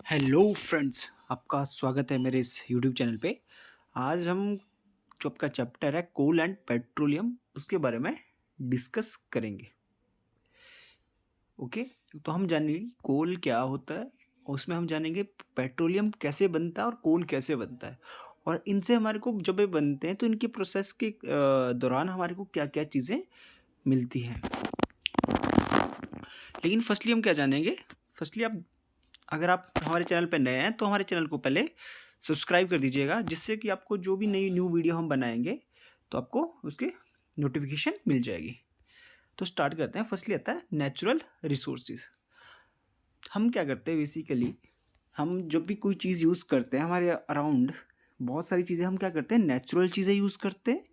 Hello friends, आपका स्वागत है मेरे इस यूट्यूब चैनल पे। आज हम जो आपका चैप्टर है कोल एंड पेट्रोलियम उसके बारे में डिस्कस करेंगे। ओके, तो हम जानेंगे कि कोल क्या होता है और उसमें हम जानेंगे पेट्रोलियम कैसे बनता है और कोल कैसे बनता है, और इनसे हमारे को जब ये बनते हैं तो इनके प्रोसेस के दौरान हमारे को क्या क्या चीज़ें मिलती हैं। लेकिन फर्स्टली हम क्या जानेंगे, फर्स्टली आप अगर आप हमारे चैनल पर नए हैं तो हमारे चैनल को पहले सब्सक्राइब कर दीजिएगा, जिससे कि आपको जो भी नई न्यू वीडियो हम बनाएंगे तो आपको उसके नोटिफिकेशन मिल जाएगी। तो स्टार्ट करते हैं। फर्स्टली आता है नेचुरल रिसोर्सेज। हम क्या करते हैं बेसिकली, हम जब भी कोई चीज़ यूज़ करते हैं हमारे अराउंड, बहुत सारी चीज़ें हम क्या करते हैं, नेचुरल चीज़ें यूज़ करते हैं,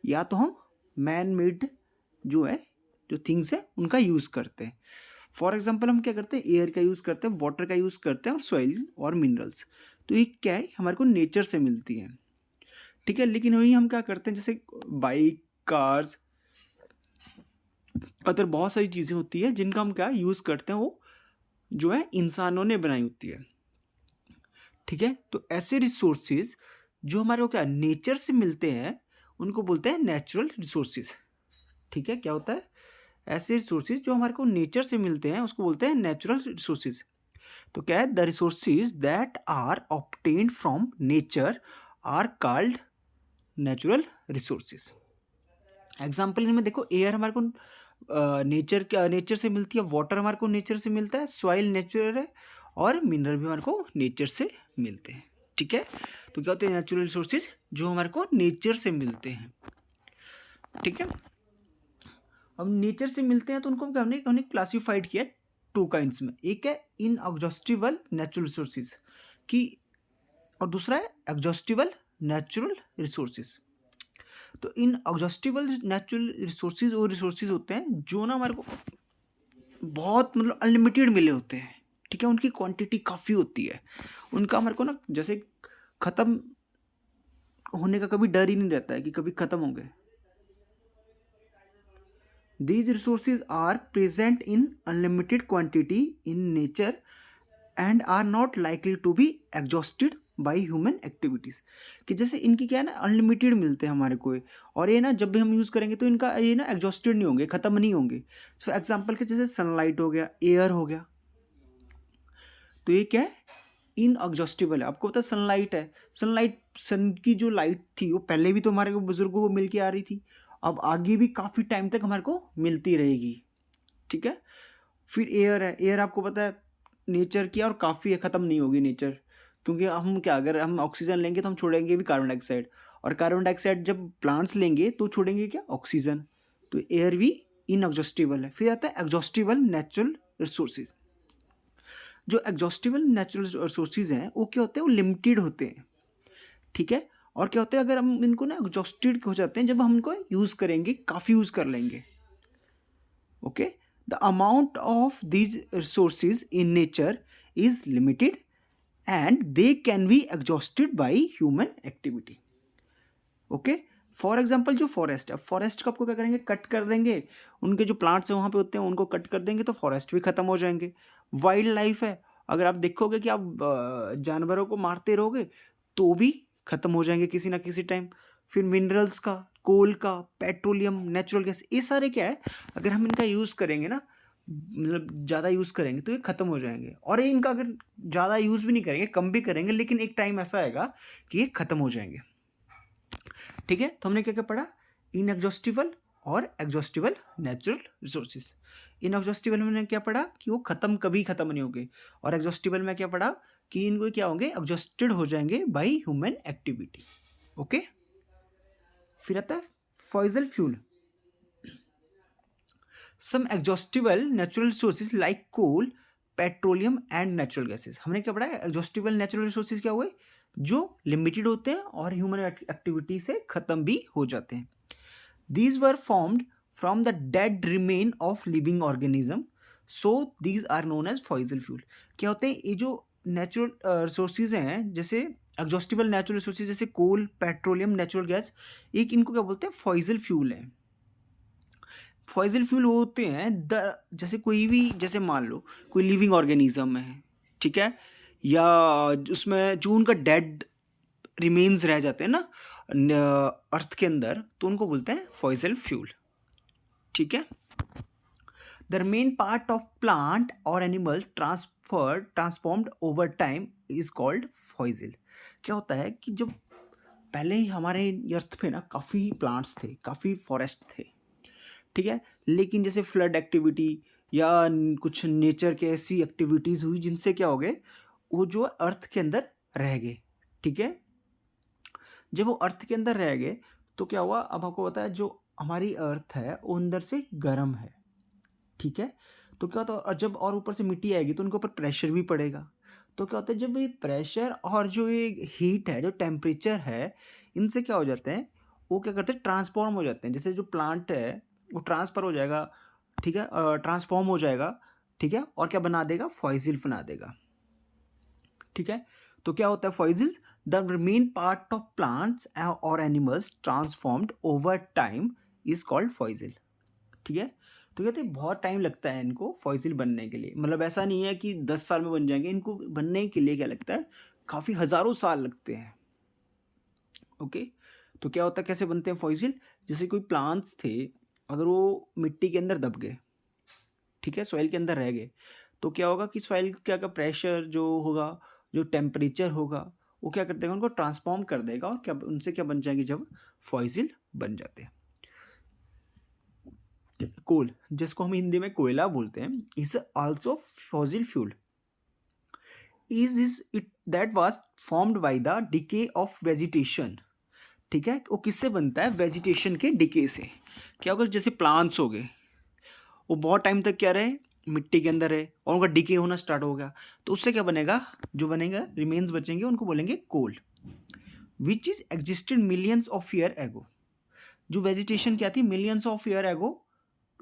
या तो हम मैन मेड जो है जो थिंग्स है उनका यूज़ करते हैं। फॉर एग्जाम्पल हम क्या करते हैं, एयर का यूज़ करते हैं, वाटर का यूज़ करते हैं और सॉइल और मिनरल्स। तो ये क्या है, हमारे को नेचर से मिलती हैं, ठीक है। लेकिन वही हम क्या करते हैं, जैसे बाइक, कार्स, अदर बहुत सारी चीज़ें होती है जिनका हम क्या यूज़ करते हैं, वो जो है इंसानों ने बनाई होती है, ठीक है। तो ऐसे रिसोर्सेज जो हमारे को क्या नेचर से मिलते हैं उनको बोलते हैं नेचुरल रिसोर्सेज, ठीक है। क्या होता है, ऐसे रिसोर्सेज जो हमारे को नेचर से मिलते हैं उसको बोलते हैं नेचुरल रिसोर्सेज। तो क्या है, the resources that are obtained from nature are called natural resources. Example इनमें देखो, एयर हमारे को नेचर से मिलती है, वाटर हमारे को नेचर से मिलता है, सॉइल नेचुरल है, और मिनरल भी हमारे को नेचर से मिलते हैं, ठीक है। तो क्या होते हैं नेचुरल रिसोर्सेज जो हमारे को नेचर से मिलते हैं, ठीक है। अब नेचर से मिलते हैं तो उनको हमने हमने क्लासिफाइड किया टू काइंड्स में। एक है इनएग्जॉस्टिबल नेचुरल रिसोर्सेज की, और दूसरा है एग्जॉस्टिबल नेचुरल रिसोर्सेज। तो इन एग्जॉस्टिबल नेचुरल रिसोर्सेज वो रिसोर्सेज होते हैं जो ना हमारे को बहुत मतलब अनलिमिटेड मिले होते हैं, ठीक है। उनकी क्वांटिटी काफ़ी होती है, उनका हमारे को ना जैसे ख़त्म होने का कभी डर ही नहीं रहता है कि कभी ख़त्म होंगे। These resources are present in unlimited quantity in nature and are not likely to be exhausted by human activities। कि जैसे इनकी क्या है ना, अनलिमिटेड मिलते हैं हमारे को, और ये ना जब भी हम यूज़ करेंगे तो इनका ये ना एग्जॉस्टेड नहीं होंगे, ख़त्म नहीं होंगे। फॉर एग्जांपल के जैसे सनलाइट हो गया, एयर हो गया, तो ये क्या है, इनएग्जॉस्टिबल है। आपको पता है सनलाइट है, सनलाइट, सन की जो लाइट थी वो पहले भी तो हमारे को बुजुर्गों को मिल के आ रही थी, अब आगे भी काफ़ी टाइम तक हमारे को मिलती रहेगी, ठीक है। फिर एयर है, एयर आपको पता है नेचर की, और काफ़ी है, ख़त्म नहीं होगी नेचर, क्योंकि हम क्या, अगर हम ऑक्सीजन लेंगे तो हम छोड़ेंगे भी कार्बन डाइऑक्साइड, और कार्बन डाइऑक्साइड जब प्लांट्स लेंगे तो छोड़ेंगे क्या, ऑक्सीजन। तो एयर भी इनएग्जॉस्टिबल है। फिर आता है एग्जॉस्टिबल नेचुरल रिसोर्सेज। जो एग्जॉस्टिबल नेचुरल रिसोर्सेज हैं वो क्या होते हैं, वो लिमिटेड होते हैं, ठीक है। और क्या होता है, अगर हम इनको ना एग्जॉस्टेड हो जाते हैं जब हम इनको यूज़ करेंगे, काफ़ी यूज़ कर लेंगे, okay. The amount of these resources in nature is limited and they can be exhausted by human activity, okay. For example जो फॉरेस्ट है, फॉरेस्ट को आपको क्या करेंगे, कट कर देंगे, उनके जो प्लांट्स हैं वहाँ पे होते हैं उनको कट कर देंगे तो फॉरेस्ट भी ख़त्म हो जाएंगे। वाइल्ड लाइफ है, अगर आप देखोगे कि आप जानवरों को मारते रहोगे तो भी ख़त्म हो जाएंगे किसी ना किसी टाइम। फिर मिनरल्स का, कोल का, पेट्रोलियम, नेचुरल गैस, ये सारे क्या है, अगर हम इनका यूज़ करेंगे ना, मतलब ज़्यादा यूज़ करेंगे तो ये ख़त्म हो जाएंगे, और ये इनका अगर ज़्यादा यूज़ भी नहीं करेंगे, कम भी करेंगे, लेकिन एक टाइम ऐसा आएगा कि ये ख़त्म हो जाएंगे, ठीक है। तो हमने क्या क्या पढ़ा, इनएग्जॉस्टिबल और एग्जॉस्टिबल नेचुरल रिसोर्सेज। इनएग्जॉस्टिबल में हमने क्या पढ़ा कि वो खत्म कभी खत्म नहीं होंगे, और एग्जॉस्टिबल में क्या पढ़ा कि इनको क्या होंगे, एग्जॉस्टेड हो जाएंगे बाय ह्यूमन एक्टिविटी, ओके। फिर आता है fossil fuel. Some exhaustible natural resources like coal, petroleum and natural gases. हमने क्या पढ़ा, एग्जॉस्टिबल नेचुरल रिसोर्सेज क्या हुए, जो लिमिटेड होते हैं और ह्यूमन एक्टिविटी से ख़त्म भी हो जाते हैं। These were formed from the dead remain of living organism, so these are known as fossil fuel। क्या होते हैं ये जो नेचुरल रिसोर्सेज हैं, जैसे एग्जॉस्टिबल नेचुरल रिसोर्सेज जैसे कोल, पेट्रोलियम, नेचुरल गैस, एक इनको क्या बोलते हैं, फॉसिल फ्यूल है। फॉसिल फ्यूल वो होते हैं जैसे कोई भी, जैसे मान लो कोई लिविंग ऑर्गेनिज्म है, ठीक है, या उसमें जो उनका डेड रिमेन्स रह जाते हैं ना अर्थ के अंदर, तो उनको बोलते हैं फॉसिल फ्यूल। ठीक है। The main part of plant और animal transformed over time is called fossil. क्या होता है कि जब पहले ही हमारे अर्थ पे ना काफ़ी प्लांट्स थे, काफ़ी फॉरेस्ट थे, ठीक है, लेकिन जैसे फ्लड एक्टिविटी या कुछ नेचर के ऐसी एक्टिविटीज़ हुई जिनसे क्या हो गए, वो जो अर्थ के अंदर रह गए। ठीक है। जब वो अर्थ के अंदर रह गए तो क्या हुआ, अब आपको पता है जो हमारी अर्थ है वो अंदर से गर्म है। ठीक है। तो क्या होता है, और जब और ऊपर से मिट्टी आएगी तो उनके ऊपर प्रेशर भी पड़ेगा। तो क्या होता है, जब ये प्रेशर और जो ये हीट है, जो टेम्परेचर है, इनसे क्या हो जाते हैं, वो क्या करते हैं, ट्रांसफॉर्म हो जाते हैं। जैसे जो प्लांट है वो ट्रांसफर हो जाएगा, ठीक है, ट्रांसफॉर्म हो जाएगा, ठीक है, और क्या बना देगा, फॉसिल बना देगा। ठीक है। तो क्या होता है fossils, the main part of plants और animals transformed over time is called fossil. ठीक है। तो कहते हैं बहुत टाइम लगता है इनको फॉसिल बनने के लिए, मतलब ऐसा नहीं है कि 10 साल में बन जाएंगे, इनको बनने के लिए क्या लगता है, काफ़ी हज़ारों साल लगते हैं। ओके। तो क्या होता है, कैसे बनते हैं फॉसिल, जैसे कोई प्लांट्स थे, अगर वो मिट्टी के अंदर दब गए, ठीक है, सॉइल के अंदर रह गए, तो क्या होगा कि सॉइल क्या का प्रेशर जो होगा, जो टेम्परेचर होगा, वो क्या कर देगा, उनको ट्रांसफॉर्म कर देगा, और क्या उनसे क्या बन जाएंगे, जब फॉसिल बन जाते हैं। कोल, जिसको हम हिंदी में कोयला बोलते हैं, is also fossil fuel. Is it that was formed by the decay of vegetation. ठीक है। वो किससे बनता है, वेजिटेशन के डिके से। क्या होगा, जैसे प्लांट्स हो गए, वो बहुत टाइम तक क्या रहे, मिट्टी के अंदर है, और उनका डिके होना स्टार्ट हो गया, तो उससे क्या बनेगा, जो बनेगा, रिमेन्स बचेंगे, उनको बोलेंगे coal, which is existed millions of year ago. जो वेजिटेशन क्या थी, मिलियंस ऑफ ईयर एगो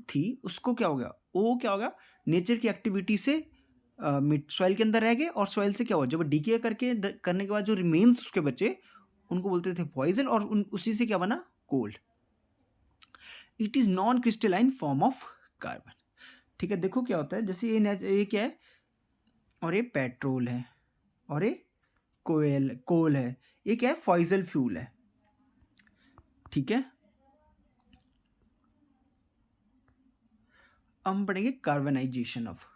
थी, उसको क्या हो गया, वो क्या हो गया, नेचर की एक्टिविटी से सॉइल के अंदर रह गए, और सॉइल से क्या हुआ, जब डीके करने के बाद जो रिमेन्स उसके बचे, उनको बोलते थे पॉइजन, और उसी से क्या बना, coal. It is non crystalline form of carbon. ठीक है। देखो क्या होता है, जैसे ये क्या है, और ये पेट्रोल है, और ये कोल है, ये क्या है, फॉसिल फ्यूल है। ठीक है। अब हम पढ़ेंगे कार्बनाइजेशन ऑफ।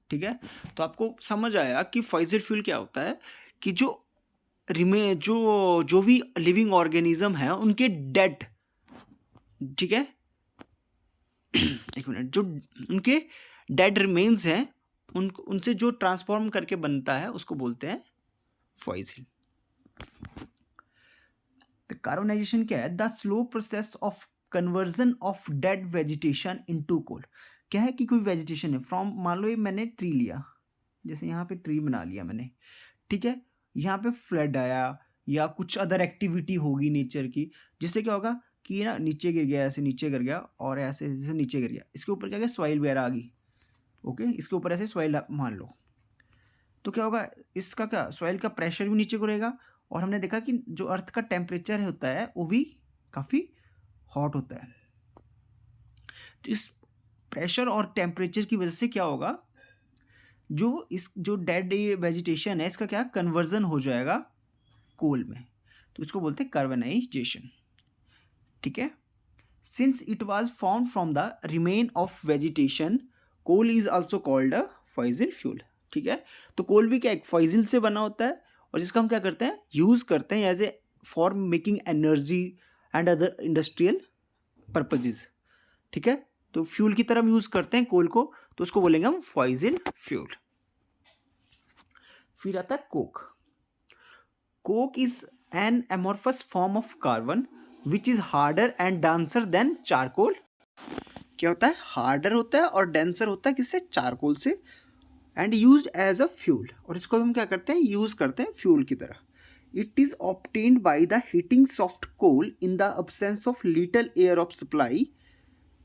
ठीक है। तो आपको समझ आया कि फॉसिल फ्यूल क्या होता है, कि जो भी लिविंग ऑर्गेनिज्म है उनके डेड, ठीक है, एक मिनट, जो उनके डेड रिमेन्स हैं, उनसे जो ट्रांसफॉर्म करके बनता है उसको बोलते हैं फॉसिल। कार्बनाइजेशन क्या है, the slow process of conversion of dead vegetation into coal. क्या है कि कोई वेजिटेशन है, फ्रॉम, मान लो ये मैंने ट्री लिया, जैसे यहाँ पे ट्री बना लिया मैंने, ठीक है, यहाँ पे फ्लड आया या कुछ अदर एक्टिविटी होगी नेचर की, जिससे क्या होगा कि ये ना नीचे गिर गया, ऐसे नीचे गिर गया, और ऐसे जैसे नीचे गिर गया, इसके ऊपर क्या गया, सॉइल वगैरह आ गई। ओके। इसके ऊपर ऐसे सॉइल मान लो, तो क्या होगा, इसका क्या, सॉइल का प्रेशर भी नीचे को रहेगा, और हमने देखा कि जो अर्थ का टेम्परेचर होता है वो भी काफ़ी हॉट होता है। तो इस प्रेशर और टेम्परेचर की वजह से क्या होगा, जो डेड वेजिटेशन है, इसका क्या कन्वर्जन हो जाएगा कोल में, तो इसको बोलते हैं कार्बनाइजेशन। ठीक है। Since it was form from the remain of vegetation, coal is also called a fossil fuel. ठीक है। तो कोल भी क्या एक फॉसिल से बना होता है, और जिसका हम क्या करते हैं, यूज़ करते हैं as a for making energy and other industrial purposes. ठीक है। तो फ्यूल की तरह यूज़ करते हैं कोल को, तो उसको बोलेंगे हम फॉसिल फ्यूल। फिर आता है Coke. Coke is an amorphous form of carbon which is harder and denser then charcoal. क्या होता है, हार्डर होता है और डेंसर होता है, किससे, चारकोल से, and use as a fuel, और इसको हम क्या करते हैं, यूज करते हैं फ्यूल की तरह। It is obtained by the heating soft coal in the absence of little air of supply.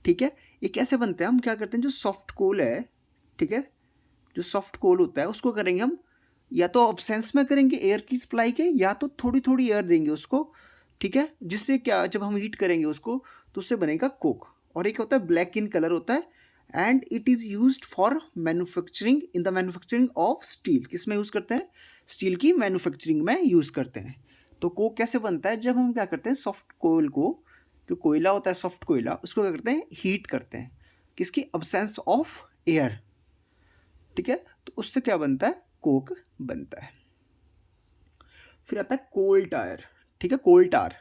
ठीक है। ये कैसे बनते हैं, हम क्या करते हैं, जो सॉफ्ट कोल है, ठीक है, जो सॉफ्ट कोल होता है उसको करेंगे हम, या तो ऑब्सेंस में करेंगे एयर की सप्लाई के, या तो थोड़ी थोड़ी एयर देंगे उसको, ठीक है, जिससे क्या, जब हम हीट करेंगे उसको, तो उससे बनेगा कोक। और एक होता है ब्लैक इन कलर होता है, and it is used for manufacturing in the manufacturing of steel. किस में यूज़ करते हैं? स्टील की मैन्युफैक्चरिंग में यूज़ करते हैं। तो कोक कैसे बनता है? जब हम क्या करते हैं, सॉफ्ट कोयल को, जो कोयला होता है सॉफ्ट कोयला, उसको क्या करते हैं, हीट करते हैं, किसकी? Absence of air. ठीक है, तो उससे क्या बनता है? कोक बनता है। फिर आता है कोल टार। ठीक है, कोल टार।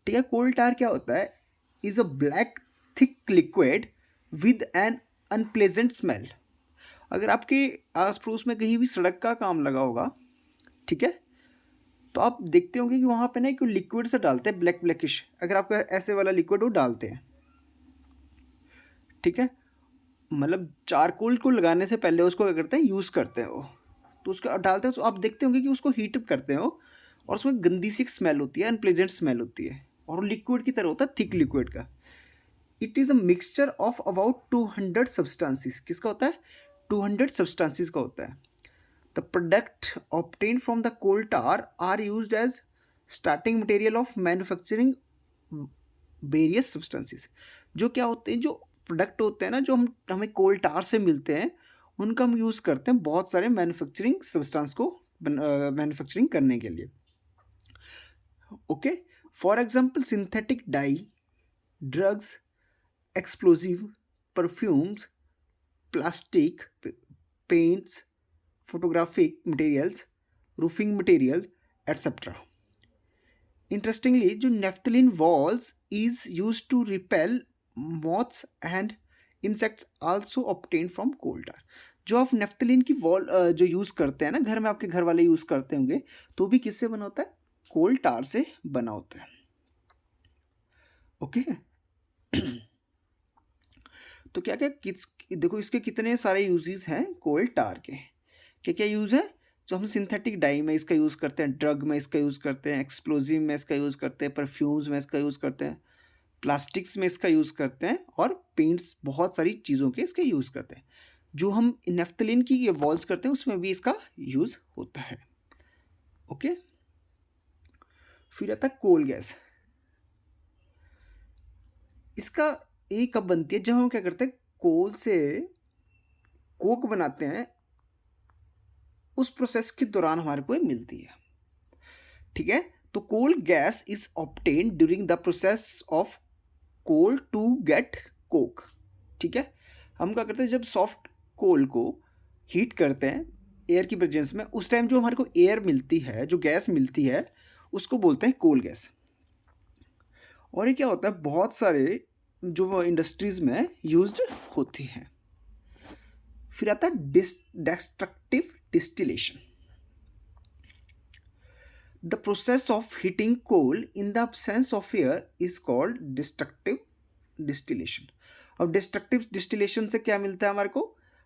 ठीक है, कोल टार क्या होता है? Is a black thick liquid with N unpleasant smell. अगर आपके आस पड़ोस में कहीं भी सड़क का काम लगा होगा, ठीक है, तो आप देखते होंगे कि वहाँ पे ना एक लिक्विड से डालते हैं, ब्लैक ब्लैकिश, अगर आपका ऐसे वाला लिक्विड वो डालते हैं। ठीक है, मतलब चारकोल को लगाने से पहले उसको क्या करते हैं, यूज़ करते हैं वो, तो उसको डालते हैं, तो आप देखते होंगे कि उसको हीट अप करते हैं वो, और उसमें गंदी सी स्मेल होती है, अनप्लेजेंट स्मेल होती है, और वो लिक्विड की तरह होता है, थिक लिक्विड का। It is a mixture of about 200 substances. किसका होता है? 200 सब्सटेंसेस का होता है। The product obtain from the coal tar are used as starting material of manufacturing various substances. जो क्या होते हैं, जो प्रोडक्ट होते हैं ना, जो हमें कोल टार से मिलते हैं, उनका हम यूज़ करते हैं बहुत सारे मैन्युफैक्चरिंग सब्सटेंस को मैन्युफैक्चरिंग करने के लिए। Okay, for example synthetic die, drugs, explosive, perfumes, plastic, paints, photographic materials, roofing material, etc. Interestingly, जो naphthalene walls is used to repel moths and insects also obtained from coal tar. जो आप naphthalene की wall जो use करते हैं ना, घर में आपके घर वाले यूज़ करते होंगे, तो भी किससे बना होता है? कोल टार से बना होता है। ओके तो क्या क्या देखो इसके कितने सारे यूजेस हैं कोल टार के। क्या क्या यूज़ है? जो हम सिंथेटिक डाई में इसका यूज़ करते हैं, ड्रग में इसका यूज़ करते हैं, एक्सप्लोजिव में इसका यूज़ करते हैं, परफ्यूम्स में इसका यूज़ करते हैं, प्लास्टिक्स में इसका यूज़ करते हैं, और पेंट्स, बहुत सारी चीज़ों के इसका यूज़ करते हैं। जो हम नेफ्थलीन की ये वॉल्स करते हैं उसमें भी इसका यूज़ होता है। ओके, फिर आता है कोल गैस। इसका एक कब बनती है? जब हम क्या करते हैं, कोल से कोक बनाते हैं, उस प्रोसेस के दौरान हमारे को मिलती है। ठीक है, तो coal gas is obtain during the process of coal to get coke. ठीक है, हम क्या करते हैं, जब सॉफ्ट कोल को हीट करते हैं एयर की प्रेजेंस में, उस टाइम जो हमारे को एयर मिलती है, जो गैस मिलती है, उसको बोलते हैं कोल गैस। और ये क्या होता है, बहुत सारे जो इंडस्ट्रीज में यूज्ड होती हैं। फिर आता है destructive distillation. The process of heating coal in the absence of air is called destructive distillation. अब डिस्ट्रक्टिव डिस्टिलेशन से क्या मिलता है हमारे को?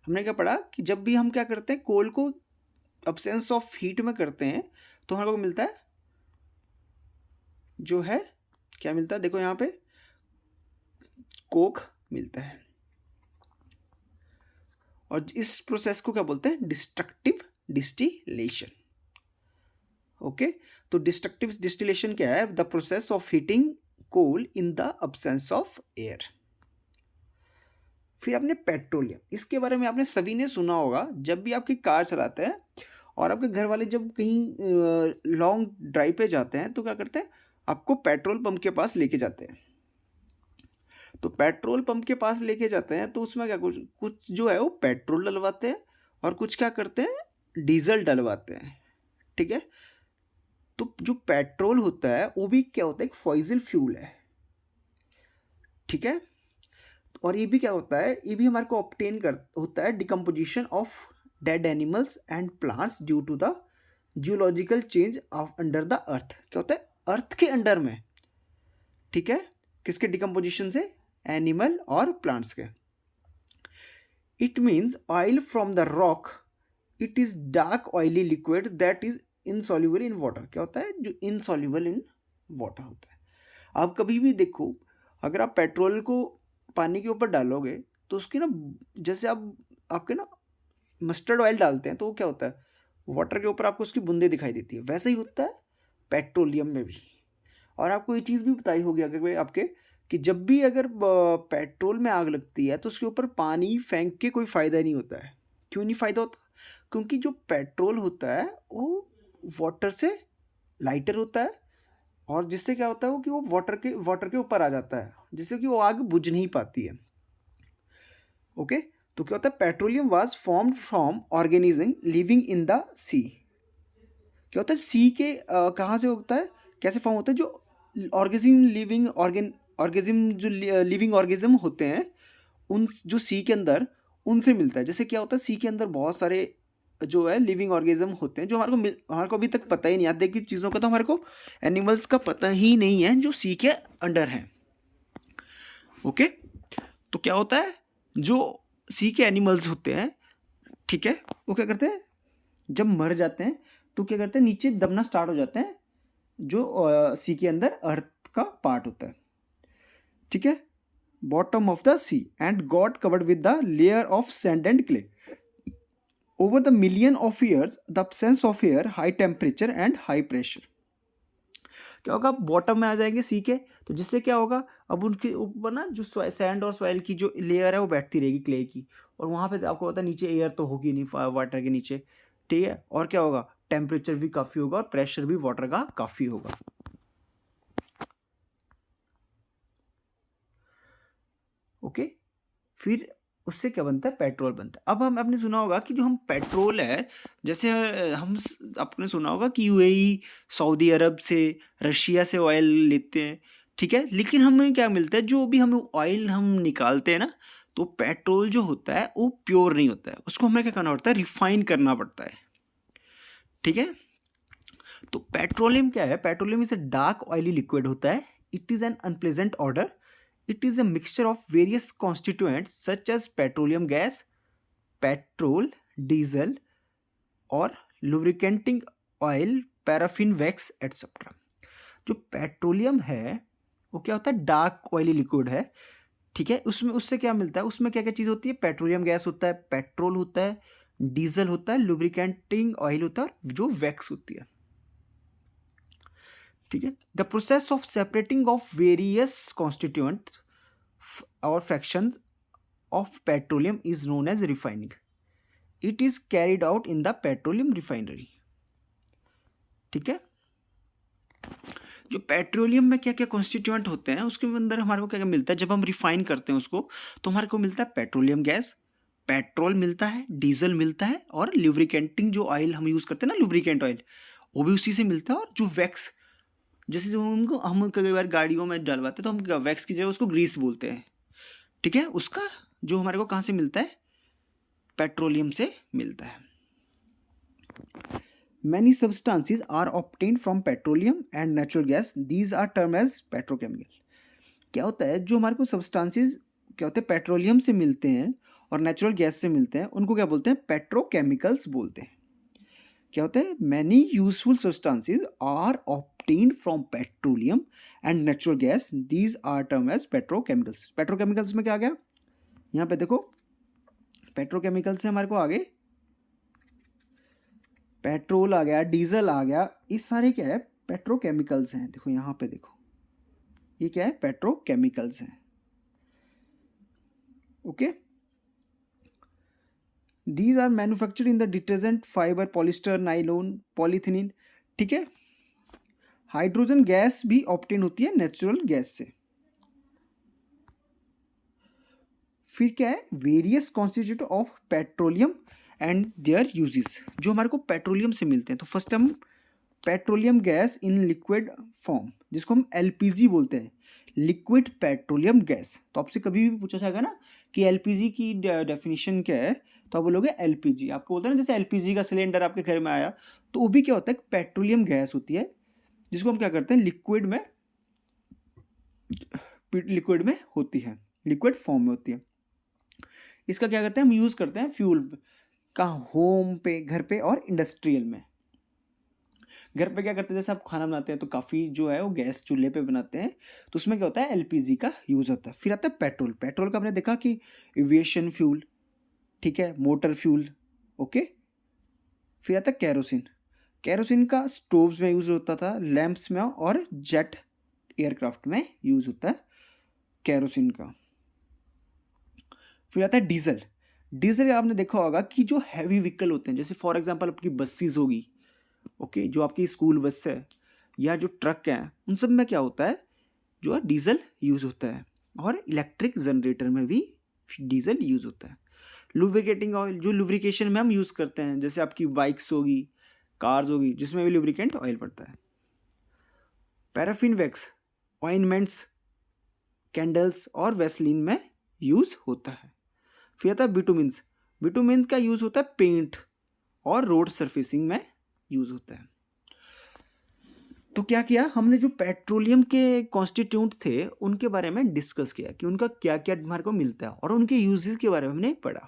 हमने क्या पढ़ा कि जब भी हम क्या करते हैं, कोल को अब्सेंस ऑफ हीट में करते हैं, तो हमारे को मिलता है, जो है क्या मिलता है, देखो यहाँ पे कोक मिलता है। और इस प्रोसेस को क्या बोलते हैं? Destructive distillation. ओके, तो डिस्ट्रक्टिव डिस्टिलेशन क्या है? The process of heating coal in the absence of air. फिर आपने पेट्रोलियम, इसके बारे में आपने सभी ने सुना होगा। जब भी आपकी कार चलाते हैं और आपके घर वाले जब कहीं लॉन्ग ड्राइव पे जाते हैं, तो क्या करते हैं, आपको पेट्रोल पंप के पास लेके जाते हैं। तो पेट्रोल पंप के पास लेके जाते हैं, तो उसमें क्या कुछ कुछ जो है वो पेट्रोल डलवाते हैं, और कुछ क्या करते हैं, डीजल डलवाते हैं। ठीक है, तो जो पेट्रोल होता है वो भी क्या होता है, एक फॉसिल फ्यूल है। ठीक है, और ये भी क्या होता है, ये भी हमारे को ऑब्टेन कर होता है decomposition of dead animals and plants due to the geological change of under the earth. क्या होता है, अर्थ के अंडर में। ठीक है, किसके डिकम्पोजिशन से? एनिमल और प्लांट्स के। It means oil from the rock, it is dark oily liquid that is insoluble in water. क्या होता है, जो इनसॉल्युबल इन वाटर होता है। आप कभी भी देखो, अगर आप पेट्रोल को पानी के ऊपर डालोगे, तो उसकी ना, जैसे आप आपके ना मस्टर्ड ऑयल डालते हैं, तो वो क्या होता है, वाटर के ऊपर आपको उसकी बूंदें दिखाई देती है। वैसे ही होता है पेट्रोलियम में भी। और आपको ये चीज़ भी बताई होगी अगर आपके कि जब भी अगर पेट्रोल में आग लगती है तो उसके ऊपर पानी फेंक के कोई फ़ायदा नहीं होता है। क्यों नहीं फ़ायदा होता? क्योंकि जो पेट्रोल होता है वो वाटर से लाइटर होता है, और जिससे क्या होता है वो कि वो वाटर के ऊपर आ जाता है, जिससे कि वो आग बुझ नहीं पाती है। ओके, तो क्या होता है, petroleum was formed from organism living in the sea. क्या होता है, सी के कहाँ से होता है, कैसे फॉर्म होता है, जो ऑर्गेनिज्म जो लिविंग ऑर्गेनिज्म होते हैं, उन जो सी के अंदर उनसे मिलता है। जैसे क्या होता है, सी के अंदर बहुत सारे जो है लिविंग ऑर्गेनिज्म होते हैं जो हमारे को अभी तक पता ही नहीं, आधे की चीज़ों का तो हमारे को एनिमल्स का पता ही नहीं है जो सी के अंडर हैं। ओके, तो क्या होता है, जो सी के एनिमल्स होते हैं, ठीक है, वो क्या करते हैं, जब मर जाते हैं तो क्या करते हैं, नीचे दबना स्टार्ट हो जाते हैं, जो सी के अंदर अर्थ का पार्ट होता है, ठीक है, bottom of the sea, and got covered with the layer of sand and clay. Over the million of years the absence of air, high temperature and high pressure, क्या होगा, बॉटम में आ जाएंगे सी के, तो जिससे क्या होगा, अब उनके ऊपर ना जो सैंड और सॉइल की जो लेयर है वो बैठती रहेगी क्ले की, और वहाँ पे आपको पता है नीचे एयर तो होगी नहीं वाटर के नीचे, ठीक है, और क्या होगा, टेम्परेचर भी काफ़ी होगा और प्रेशर भी वाटर का काफ़ी होगा। ओके, फिर उससे क्या बनता है, पेट्रोल बनता है। अब आपने सुना होगा कि जो हम पेट्रोल है, जैसे आपने सुना होगा कि यूएई सऊदी अरब से, रशिया से ऑयल लेते हैं, ठीक है, लेकिन हमें क्या मिलता है, जो भी हमें ऑयल हम निकालते हैं ना, तो पेट्रोल जो होता है वो प्योर नहीं होता है, उसको हमें क्या करना पड़ता है, रिफाइन करना पड़ता है, ठीक है। तो पेट्रोलियम क्या है, petroleum is a dark oily liquid होता है, it is an unpleasant order, it is a mixture of various constituents such as petroleum gas, petrol, diesel और lubricating oil, paraffin, wax etc. जो पेट्रोलियम है वो क्या होता है, डार्क ऑयली लिक्विड है, ठीक है, उसमें उससे क्या मिलता है, उसमें क्या क्या चीज़ होती है, पेट्रोलियम गैस होता है, पेट्रोल होता है, डीजल होता है, लुब्रिकेटिंग ऑयल होता है, और जो वैक्स होती है, ठीक है। The process of separating of various constituent और fraction of petroleum is known as refining. It is carried out in the petroleum refinery. ठीक है, जो पेट्रोलियम में क्या क्या कॉन्स्टिट्यूएंट होते हैं उसके अंदर हमारे को क्या क्या मिलता है, जब हम रिफाइन करते हैं उसको तो हमारे को मिलता है पेट्रोलियम गैस, पेट्रोल मिलता है, डीजल मिलता है, और लुब्रिकेटिंग जो ऑयल हम यूज़ करते हैं ना, लुब्रिकेंट ऑयल, वो भी उसी से मिलता है, और जो वैक्स, जैसे जो उनको हम कई बार गाड़ियों में डलवाते हैं तो हम वैक्स की जगह उसको ग्रीस बोलते हैं, ठीक है, उसका जो हमारे को कहाँ से मिलता है, पेट्रोलियम से मिलता है। Many substances are obtained from petroleum and natural gas. These are termed as petrochemical. क्या होता है, जो हमारे को सब्सटेंसेस क्या होते हैं, पेट्रोलियम से मिलते हैं और नेचुरल गैस से मिलते हैं, उनको क्या बोलते हैं, पेट्रोकेमिकल्स बोलते हैं। क्या होता है, many useful substances are obtained from petroleum and natural gas, these are term as petrochemicals. Petrochemicals में क्या आ गया, यहाँ पे देखो, पेट्रोकेमिकल्स से हमारे को आगे पेट्रोल आ गया, डीजल आ गया, इस सारे क्या है, पेट्रोकेमिकल्स हैं। देखो यहाँ पे देखो, ये क्या है, पेट्रोकेमिकल्स हैं। Okay, these are manufactured in the detergent, fibre, polyester, nylon, polyethylene, ठीक है। हाइड्रोजन गैस भी ऑब्टेन होती है नेचुरल गैस से। फिर क्या है, various constitute of petroleum and there uses, जो हमारे को पेट्रोलियम से मिलते हैं। तो फर्स्ट हम petroleum gas in liquid form, जिसको हम एलपीजी बोलते हैं, लिक्विड पेट्रोलियम गैस। तो आपसे कभी भी पूछा जाएगा ना कि एलपीजी की डेफिनेशन क्या है, तो आप बोलोगे एलपीजी। आपको बोलते हैं ना, जैसे एलपीजी का सिलेंडर आपके घर में आया, तो वो भी क्या होता है, पेट्रोलियम गैस होती है, जिसको हम क्या करते हैं, लिक्विड में होती है, लिक्विड फॉर्म में होती है। इसका क्या करते हैं, हम यूज़ करते हैं फ्यूल का, होम पे, घर पे और इंडस्ट्रियल में। घर पे क्या करते हैं, जैसे आप खाना बनाते हैं तो काफ़ी जो है वो गैस चूल्हे पे बनाते हैं, तो उसमें क्या होता है, एलपीजी का यूज़ होता है। फिर आता है पेट्रोल। पेट्रोल का आपने देखा कि एविएशन फ्यूल, ठीक है, मोटर फ्यूल, ओके। फिर आता है कैरोसिन। कैरोसिन का स्टोव्स में यूज़ होता था, लैंप्स में और जेट एयरक्राफ्ट में यूज़ होता है। कैरोसिन का। फिर आता है डीजल। डीजल आपने देखा होगा कि जो हैवी व्हीकल होते हैं, जैसे फॉर एग्जांपल आपकी बसेस होगी, ओके, जो आपकी स्कूल बस है या जो ट्रक हैं, उन सब में क्या होता है, जो है डीजल यूज़ होता है। और इलेक्ट्रिक जनरेटर में भी डीजल यूज़ होता है। लुब्रिकेटिंग ऑयल, जो लुब्रिकेशन में हम यूज़ करते हैं, जैसे आपकी बाइक्स होगी, कार्स होगी, जिसमें भी लुब्रिकेंट ऑयल पड़ता है। पैराफिन वैक्स ऑइनमेंट्स, कैंडल्स और वैसलीन में यूज़ होता है। फिर आता है बिटुमिन्स। बिटुमिन का यूज़ होता है पेंट और रोड सरफेसिंग में यूज़ होता है। तो क्या किया हमने, जो पेट्रोलियम के कॉन्स्टिट्यूंट थे उनके बारे में डिस्कस किया कि उनका क्या क्या हमारे को मिलता है, और उनके यूजेस के बारे में हमने पढ़ा।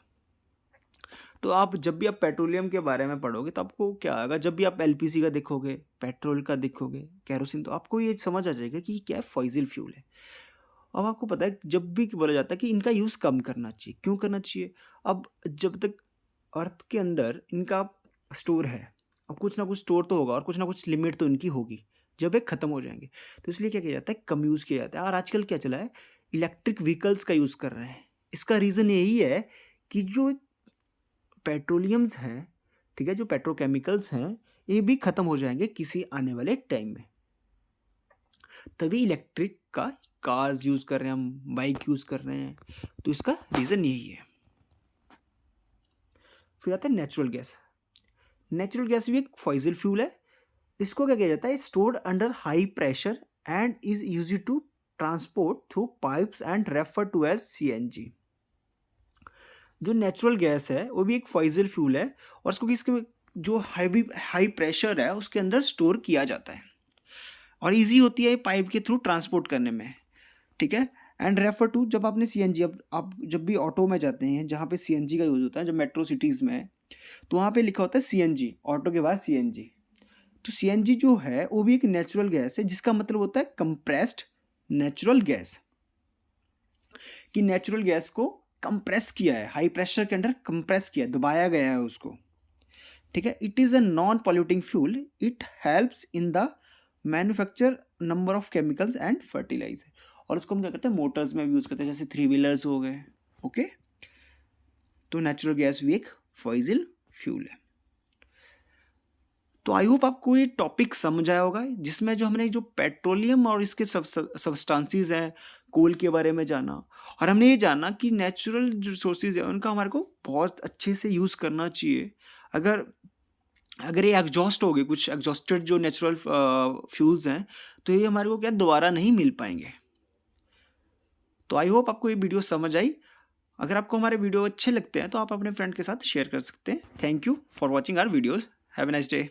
तो आप जब भी आप पेट्रोलियम के बारे में पढ़ोगे तो आपको क्या आएगा, जब भी आप एलपीजी का देखोगे, पेट्रोल का देखोगे, कैरोसिन, तो आपको ये समझ आ जाएगा कि क्या फॉसिल फ्यूल है। अब आपको पता है जब भी बोला जाता है कि इनका यूज़ कम करना चाहिए, क्यों करना चाहिए, अब जब तक अर्थ के अंदर इनका स्टोर है, अब कुछ ना कुछ स्टोर तो होगा और कुछ ना कुछ लिमिट तो इनकी होगी, जब एक ख़त्म हो जाएंगे, तो इसलिए क्या किया जाता है, कम यूज़ किया जाता है। और आजकल क्या चला है, इलेक्ट्रिक व्हीकल्स का यूज़ कर रहे हैं। इसका रीज़न यही है कि जो पेट्रोलियम्स हैं, ठीक है, जो पेट्रोकेमिकल्स हैं, ये भी ख़त्म हो जाएंगे किसी आने वाले टाइम में, तभी इलेक्ट्रिक का कार्स यूज़ कर रहे हैं हम, बाइक यूज़ कर रहे हैं। तो इसका रीज़न यही है। फिर आता है नेचुरल गैस। नेचुरल गैस भी एक फॉसिल फ्यूल है। इसको क्या किया जाता है, stored under high pressure and is used to transport through pipes and refer to as CNG. जो नेचुरल गैस है वो भी एक फॉसिल फ्यूल है, और इसको इसके जो हाई प्रेशर है उसके अंदर स्टोर किया जाता है, और इजी होती है पाइप के थ्रू ट्रांसपोर्ट करने में, ठीक है। एंड रेफर टू, जब आपने सीएनजी, अब आप जब भी ऑटो में जाते हैं जहाँ पे सीएनजी का यूज़ होता है, जब मेट्रो सिटीज़ में, तो वहाँ पे लिखा होता है सीएनजी, ऑटो के बाहर सीएनजी। तो सीएनजी जो है वो भी एक नेचुरल गैस है, जिसका मतलब होता है कंप्रेस्ड नेचुरल गैस, कि नेचुरल गैस को कंप्रेस किया है, हाई प्रेशर के अंदर कंप्रेस किया, दबाया गया है उसको, ठीक है। It is a non polluting fuel, it helps in the manufacture number of chemicals and fertiliser. और इसको हम क्या करते हैं, मोटर्स में भी यूज़ करते हैं, जैसे 3 व्हीलर्स हो गए, ओके। तो नेचुरल गैस भी एक फॉसिल फ्यूल है। तो आई होप आपको ये टॉपिक समझ आया होगा, जिसमें जो हमने जो पेट्रोलियम और इसके सब्सटेंसेस हैं, कोल के बारे में जाना, और हमने ये जाना कि नेचुरल रिसोर्सेज है उनका हमारे को बहुत अच्छे से यूज़ करना चाहिए। अगर ये एग्जॉस्ट हो गए, कुछ एग्जॉस्टेड जो नेचुरल फ्यूल्स हैं, तो ये हमारे को क्या दोबारा नहीं मिल पाएंगे। तो आई होप आपको ये वीडियो समझ आई। अगर आपको हमारे वीडियो अच्छे लगते हैं तो आप अपने फ्रेंड के साथ शेयर कर सकते हैं। Thank you for watching our videos. Have a nice day.